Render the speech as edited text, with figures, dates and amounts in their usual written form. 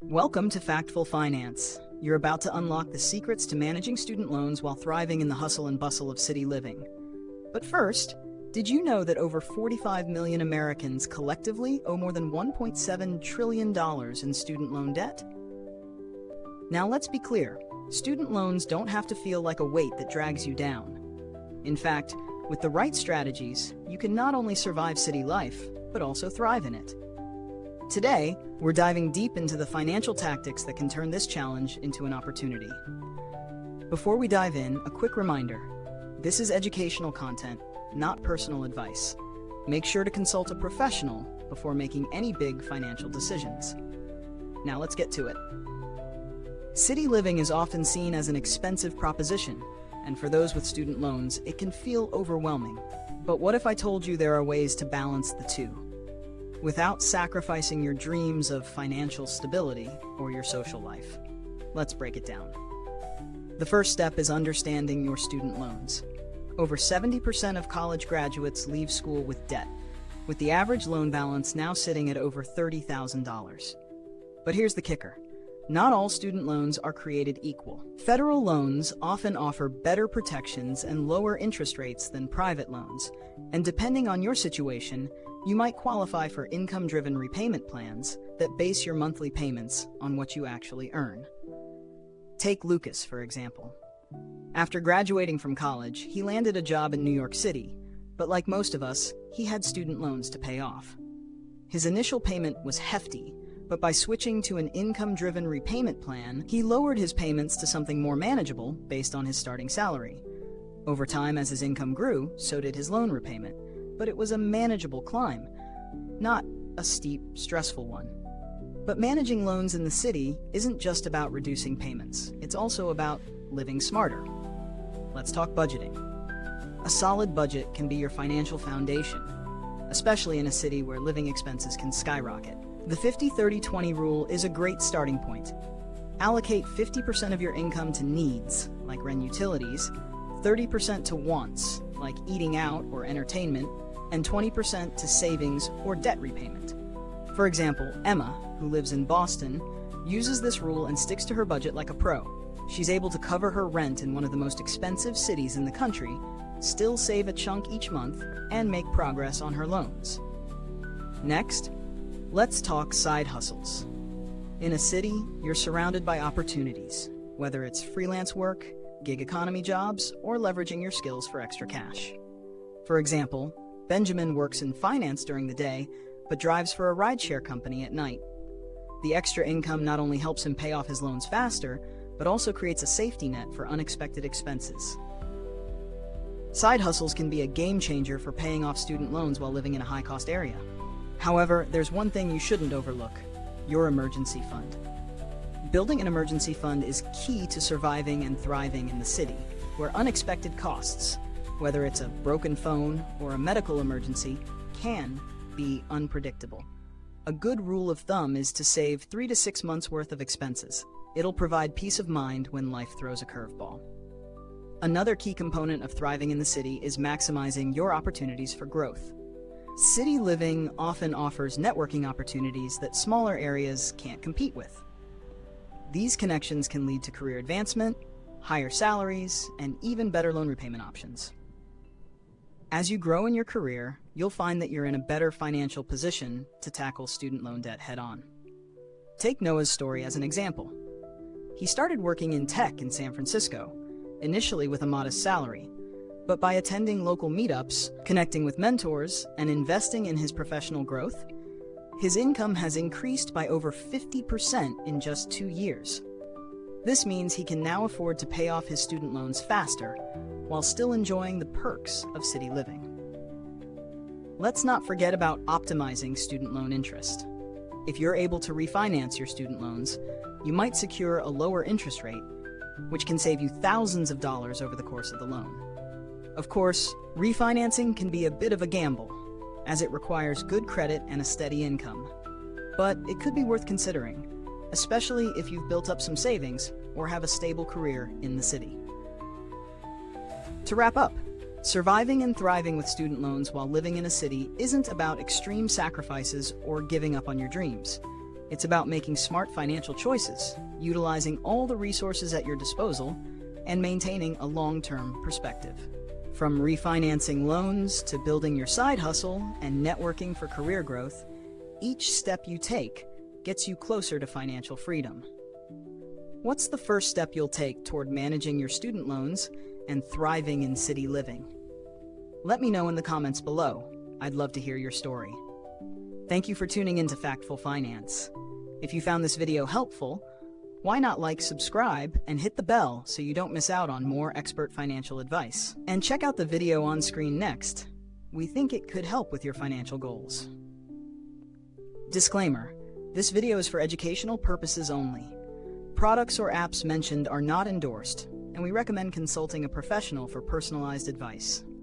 Welcome to Factful Finance. You're about to unlock the secrets to managing student loans while thriving in the hustle and bustle of city living. But first, did you know that over 45 million Americans collectively owe more than $1.7 trillion in student loan debt? Now let's be clear, student loans don't have to feel like a weight that drags you down. In fact, with the right strategies, you can not only survive city life, but also thrive in it. Today, we're diving deep into the financial tactics that can turn this challenge into an opportunity. Before we dive in, a quick reminder. This is educational content, not personal advice. Make sure to consult a professional before making any big financial decisions. Now let's get to it. City living is often seen as an expensive proposition, and for those with student loans, it can feel overwhelming. But what if I told you there are ways to balance the two, without sacrificing your dreams of financial stability or your social life? Let's break it down. The first step is understanding your student loans. Over 70% of college graduates leave school with debt, with the average loan balance now sitting at over $30,000. But here's the kicker. Not all student loans are created equal. Federal loans often offer better protections and lower interest rates than private loans, and depending on your situation, you might qualify for income-driven repayment plans that base your monthly payments on what you actually earn. Take Lucas, for example. After graduating from college, he landed a job in New York City, but like most of us, he had student loans to pay off. His initial payment was hefty, but by switching to an income-driven repayment plan, he lowered his payments to something more manageable based on his starting salary. Over time, as his income grew, so did his loan repayment, but it was a manageable climb, not a steep, stressful one. But managing loans in the city isn't just about reducing payments. It's also about living smarter. Let's talk budgeting. A solid budget can be your financial foundation, especially in a city where living expenses can skyrocket. The 50-30-20 rule is a great starting point. Allocate 50% of your income to needs, like rent, utilities, 30% to wants, like eating out or entertainment, and 20% to savings or debt repayment. For example, Emma, who lives in Boston, uses this rule and sticks to her budget like a pro. She's able to cover her rent in one of the most expensive cities in the country, still save a chunk each month, and make progress on her loans. Next, let's talk side hustles. In a city, you're surrounded by opportunities, whether it's freelance work, gig economy jobs, or leveraging your skills for extra cash. For example, Benjamin works in finance during the day, but drives for a rideshare company at night. The extra income not only helps him pay off his loans faster, but also creates a safety net for unexpected expenses. Side hustles can be a game changer for paying off student loans while living in a high-cost area. However, there's one thing you shouldn't overlook: your emergency fund. Building an emergency fund is key to surviving and thriving in the city, where unexpected costs, whether it's a broken phone or a medical emergency, can be unpredictable. A good rule of thumb is to save 3 to 6 months worth of expenses. It'll provide peace of mind when life throws a curveball. Another key component of thriving in the city is maximizing your opportunities for growth. City living often offers networking opportunities that smaller areas can't compete with. These connections can lead to career advancement, higher salaries, and even better loan repayment options. As you grow in your career, you'll find that you're in a better financial position to tackle student loan debt head-on. Take Noah's story as an example. He started working in tech in San Francisco, initially with a modest salary, but by attending local meetups, connecting with mentors, and investing in his professional growth, his income has increased by over 50% in just 2 years. This means he can now afford to pay off his student loans faster, while still enjoying the perks of city living. Let's not forget about optimizing student loan interest. If you're able to refinance your student loans, you might secure a lower interest rate, which can save you thousands of dollars over the course of the loan. Of course, refinancing can be a bit of a gamble, as it requires good credit and a steady income. But it could be worth considering, especially if you've built up some savings or have a stable career in the city. To wrap up, surviving and thriving with student loans while living in a city isn't about extreme sacrifices or giving up on your dreams. It's about making smart financial choices, utilizing all the resources at your disposal, and maintaining a long-term perspective. From refinancing loans to building your side hustle and networking for career growth, each step you take gets you closer to financial freedom. What's the first step you'll take toward managing your student loans and thriving in city living? Let me know in the comments below. I'd love to hear your story. Thank you for tuning in to Factful Finance. If you found this video helpful, why not like, subscribe, and hit the bell so you don't miss out on more expert financial advice? And check out the video on screen next. We think it could help with your financial goals. Disclaimer: this video is for educational purposes only. Products or apps mentioned are not endorsed, and we recommend consulting a professional for personalized advice.